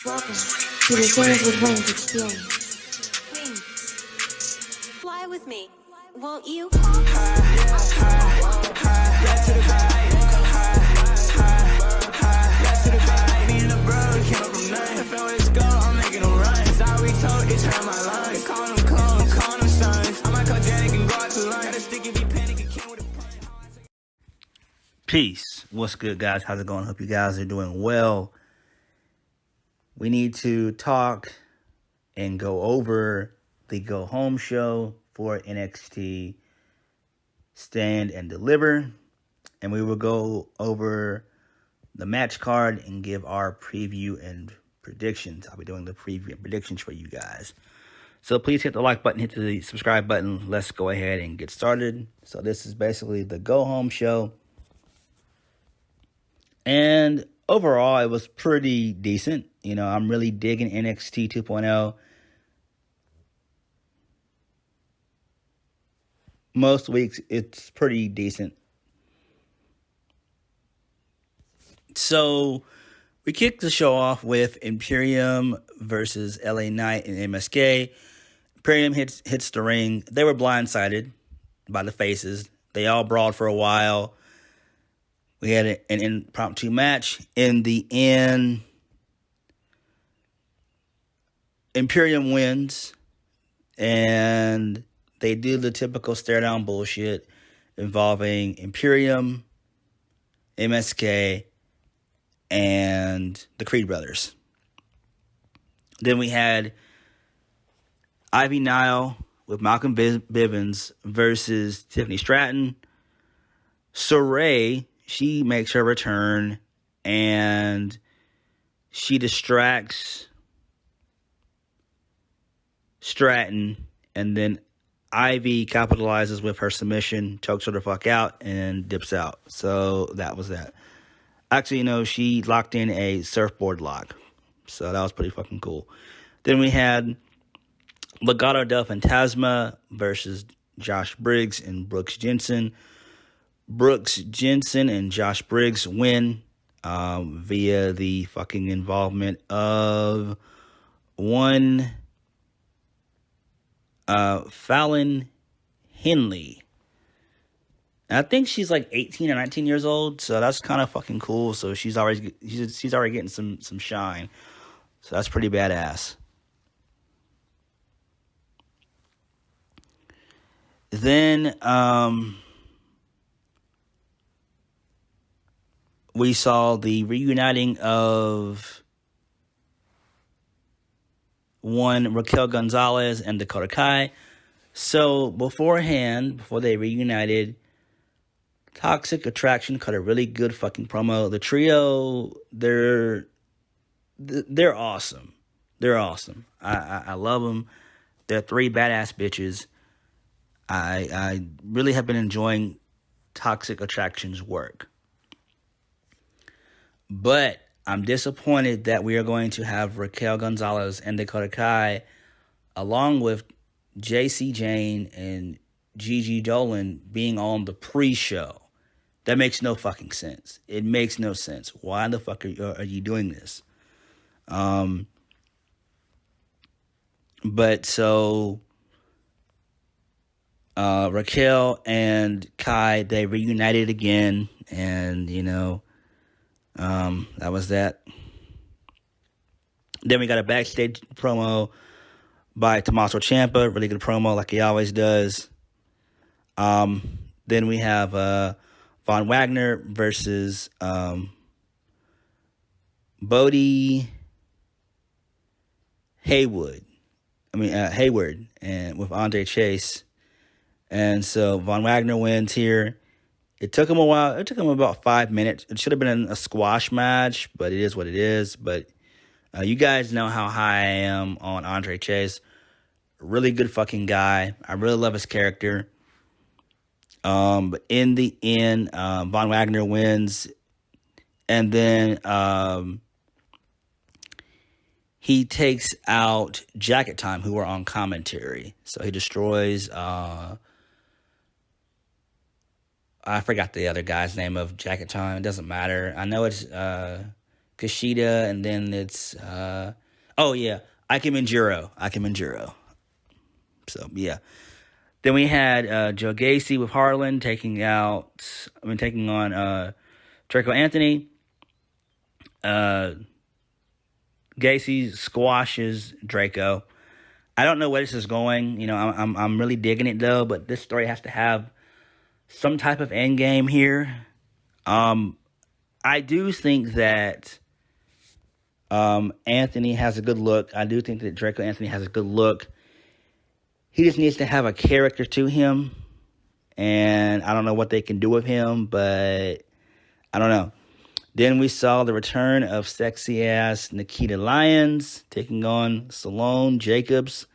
Welcome to the Things with Wings experience. Fly with me, won't you? Peace. What's good, guys? How's it going? Hope you guys are doing well. We need to talk and go over the go home show for NXT Stand and Deliver. And we will go over the match card and give our preview and predictions. I'll be doing the preview and predictions for you guys. So please hit the like button, hit the subscribe button. Let's go ahead and get started. So this is basically the go home show. And overall, it was pretty decent. You know, I'm really digging NXT 2.0. Most weeks, it's pretty decent. So, we kicked the show off with Imperium versus LA Knight and MSK. Imperium hits the ring. They were blindsided by the faces. They all brawled for a while. We had an impromptu match. In the end, Imperium wins, and they do the typical stare-down bullshit involving Imperium, MSK, and the Creed brothers. Then we had Ivy Nile with Malcolm Bivens versus Tiffany Stratton. Saray, she makes her return, and she distracts Stratton, and then Ivy capitalizes with her submission, chokes her the fuck out, and dips out. So that was that. Actually, you know, she locked in a surfboard lock. So that was pretty fucking cool. Then we had Legado del Fantasma versus Josh Briggs and Brooks Jensen. Brooks Jensen and Josh Briggs win via the fucking involvement of one Fallon Henley. I think she's like 18 or 19 years old, so that's kind of fucking cool. So she's already getting some shine. So that's pretty badass. Then we saw the reuniting of one Raquel Gonzalez and Dakota Kai. So before they reunited, Toxic Attraction cut a really good fucking promo. The trio, they're awesome. They're awesome. I love them. They're three badass bitches. I really have been enjoying Toxic Attraction's work. But I'm disappointed that we are going to have Raquel Gonzalez and Dakota Kai along with JC Jane and Gigi Dolan being on the pre-show. That makes no fucking sense. It makes no sense. Why the fuck are you doing this? But so Raquel and Kai, they reunited again, and you know, that was that. Then we got a backstage promo by Tommaso Champa, really good promo like he always does. Then we have Von Wagner versus Bodie Hayward, and with Andre Chase. And so Von Wagner wins here. It took him a while. It took him about 5 minutes. It should have been a squash match, but it is what it is. But you guys know how high I am on Andre Chase. Really good fucking guy. I really love his character. But in the end, Von Wagner wins. And then he takes out Jacket Time, who are on commentary. So he destroys I forgot the other guy's name of Jacket Time. It doesn't matter. I know it's Kushida, and then it's Ikemen Jiro. So yeah. Then we had Joe Gacy with Harlan taking on Draco Anthony. Gacy squashes Draco. I don't know where this is going. You know, I'm really digging it though, but this story has to have some type of end game here. I do think that Anthony has a good look. I do think that Draco Anthony has a good look. He just needs to have a character to him, and I don't know what they can do with him, but I don't know. Then we saw the return of sexy-ass Nikkita Lyons taking on Salon Jacobs,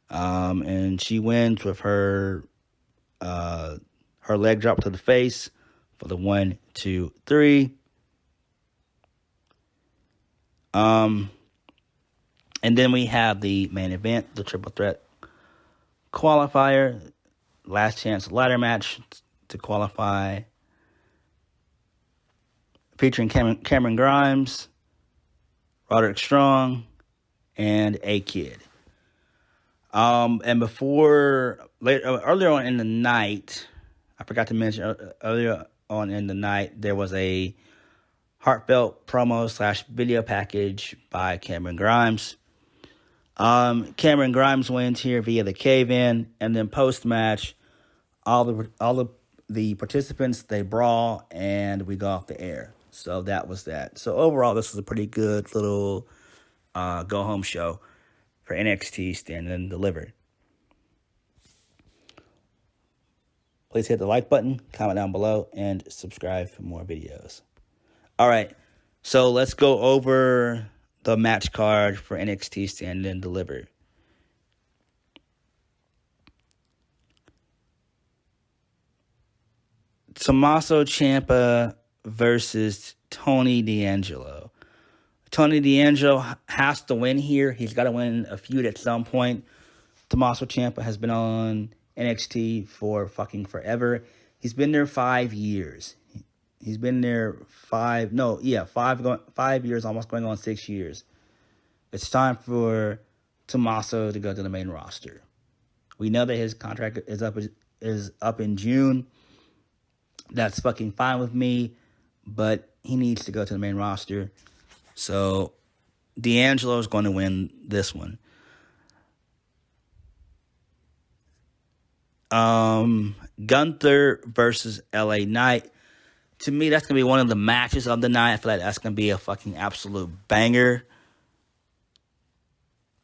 and she wins with her leg drop to the face for the 1, 2, 3. And then we have the main event, the triple threat qualifier, last chance ladder match to qualify, featuring Cameron Grimes, Roderick Strong, and A-Kid. And earlier on in the night, I forgot to mention, earlier on in the night, there was a heartfelt promo / video package by Cameron Grimes. Cameron Grimes wins here via the cave-in, and then post-match, all the participants, they brawl, and we go off the air. So that was that. So overall, this was a pretty good little go-home show for NXT Stand and Deliver. Please hit the like button, comment down below, and subscribe for more videos. All right, so let's go over the match card for NXT Stand and Deliver. Tommaso Champa versus Tony D'Angelo. Tony D'Angelo has to win here. He's got to win a feud at some point. Tommaso Ciampa has been on NXT for fucking forever. He's been there 5 years. He's been there 5 years, almost going on 6 years. It's time for Tommaso to go to the main roster. We know that his contract is up in June. That's fucking fine with me, but he needs to go to the main roster. So D'Angelo is going to win this one. Gunther versus LA Knight. To me, that's going to be one of the matches of the night. I feel like that's going to be a fucking absolute banger.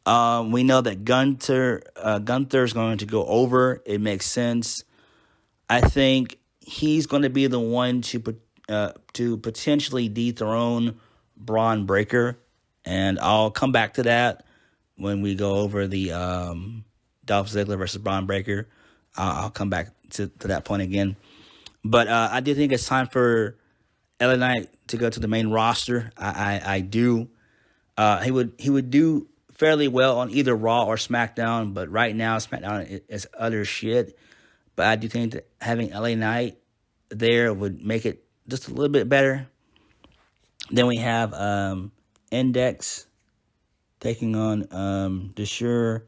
We know that Gunther is going to go over. It makes sense. I think he's going to be the one to potentially dethrone Braun Breaker, and I'll come back to that when we go over the Dolph Ziggler versus Braun Breaker. I'll come back to that point again. But I do think it's time for LA Knight to go to the main roster. I do. He would do fairly well on either Raw or SmackDown, but right now SmackDown is utter shit. But I do think that having LA Knight there would make it just a little bit better. Then we have Index taking on Desure,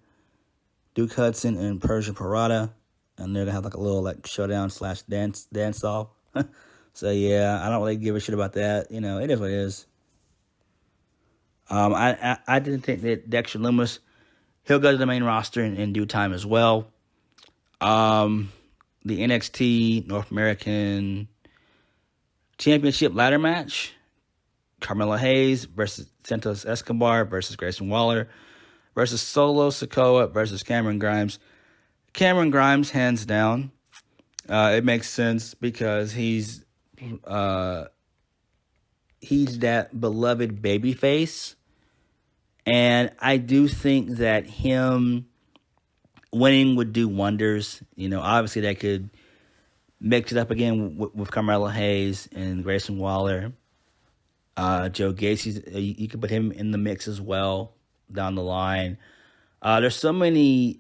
Duke Hudson, and Persia Parada. And they're going to have like a little like showdown / dance off. So yeah, I don't really give a shit about that. You know, it is what it is. I didn't think that Dexter Lumis, he'll go to the main roster in due time as well. The NXT North American Championship ladder match. Carmelo Hayes versus Santos Escobar versus Grayson Waller versus Solo Sikoa versus Cameron Grimes. Cameron Grimes, hands down. It makes sense because he's that beloved babyface. And I do think that him winning would do wonders. You know, obviously they could mix it up again with Carmelo Hayes and Grayson Waller. Joe Gacy, you could put him in the mix as well down the line. There's so many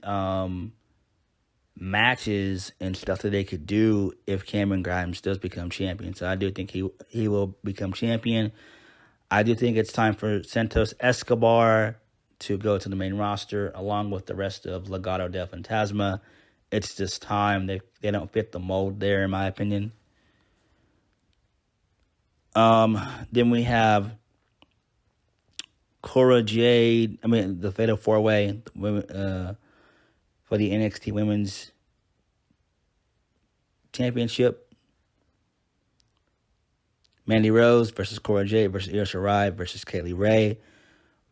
matches and stuff that they could do if Cameron Grimes does become champion. So I do think he will become champion. I do think it's time for Santos Escobar to go to the main roster along with the rest of Legado del Fantasma. It's just time. They don't fit the mold there, in my opinion. Then we have Cora Jade. The Fatal 4-Way for the NXT Women's Championship. Mandy Rose versus Cora Jade versus Io Shirai versus Kaylee Ray.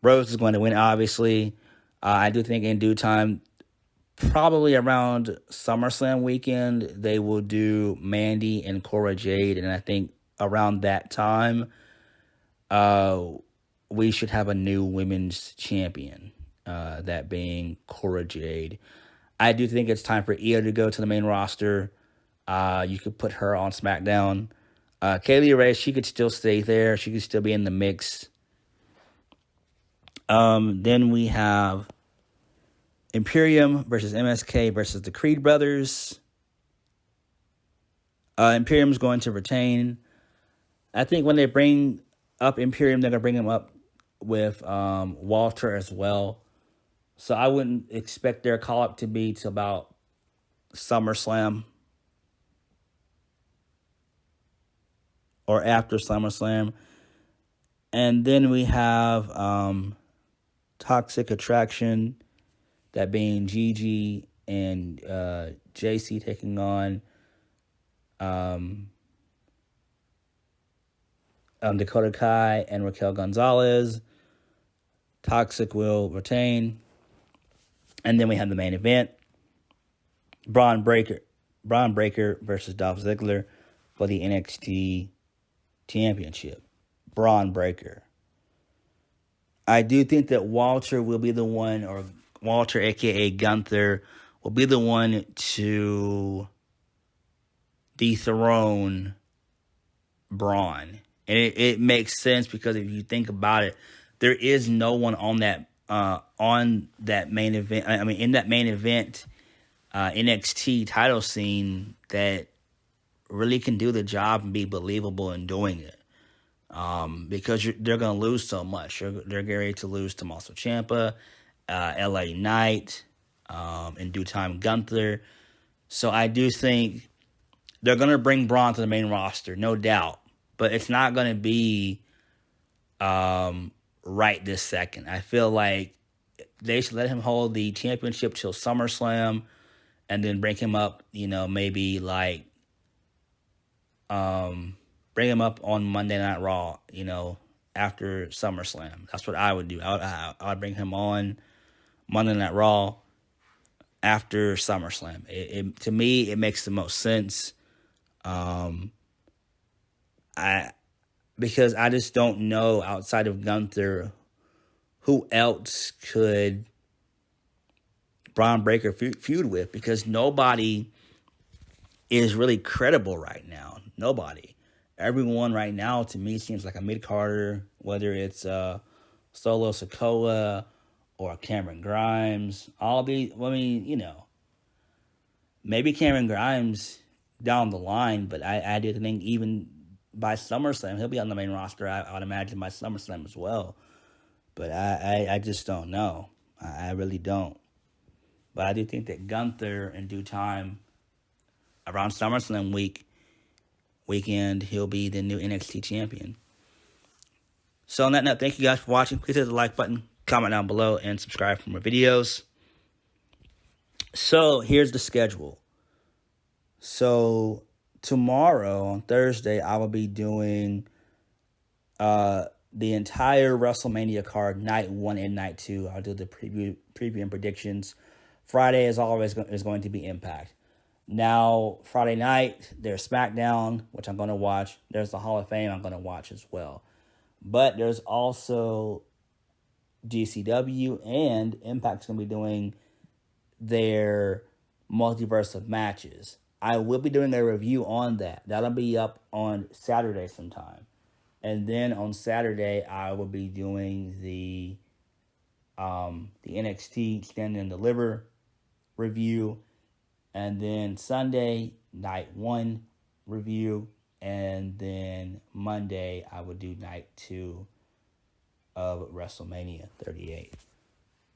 Rose is going to win, obviously. I do think in due time, probably around SummerSlam weekend, they will do Mandy and Cora Jade. And I think around that time, we should have a new women's champion, that being Cora Jade. I do think it's time for Io to go to the main roster. You could put her on SmackDown. Kaylee Ray, she could still stay there. She could still be in the mix. Then we have Imperium versus MSK versus the Creed brothers. Imperium's going to retain. I think when they bring up Imperium, they're going to bring him up with Walter as well. So I wouldn't expect their call-up to be till about SummerSlam. Or after SummerSlam. And then we have Toxic Attraction, that being Gigi and JC taking on Dakota Kai and Raquel Gonzalez. Toxic will retain. And then we have the main event. Braun Breaker versus Dolph Ziggler for the NXT Championship. Braun Breaker. I do think that Walter will be the one, or Walter, a.k.a. Gunther, will be the one to dethrone Braun. And it makes sense because if you think about it, there is no one on that main event. In that main event, NXT title scene that really can do the job and be believable in doing it. Because they're going to lose so much. They're getting ready to lose Tommaso Champa, LA Knight, in due time Gunther. So I do think they're going to bring Braun to the main roster, no doubt. But it's not going to be right this second. I feel like they should let him hold the championship till SummerSlam and then bring him up, maybe like bring him up on Monday Night Raw, after SummerSlam. That's what I would do. I would bring him on Monday Night Raw after SummerSlam. To me, it makes the most sense. Because I just don't know, outside of Gunther, who else could Braun Breaker feud with, because nobody is really credible right now. Nobody. Everyone right now, to me, seems like a mid-carder, whether it's Solo Sikoa or Cameron Grimes. All these, maybe Cameron Grimes down the line, but I did think even by SummerSlam, he'll be on the main roster, I would imagine, by SummerSlam as well. But I just don't know. I really don't. But I do think that Gunther, in due time, around SummerSlam weekend, he'll be the new NXT champion. So on that note, thank you guys for watching. Please hit the like button, comment down below, and subscribe for more videos. So here's the schedule. So tomorrow, on Thursday, I will be doing the entire WrestleMania card, night 1 and night 2. I'll do the preview and predictions. Friday, as always, is going to be Impact. Now, Friday night, there's SmackDown, which I'm going to watch. There's the Hall of Fame I'm going to watch as well. But there's also GCW, and Impact's going to be doing their multiverse of matches. I will be doing a review on that. That'll be up on Saturday sometime. And then on Saturday, I will be doing the NXT Stand and Deliver review. And then Sunday, night 1 review. And then Monday, I will do night 2 of WrestleMania 38.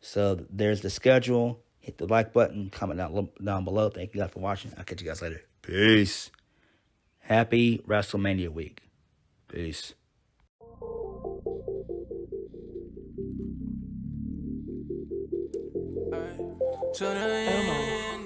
So there's the schedule. Hit the like button, comment down below. Thank you guys for watching. I'll catch you guys later. Peace. Happy WrestleMania week. Peace. Tune in.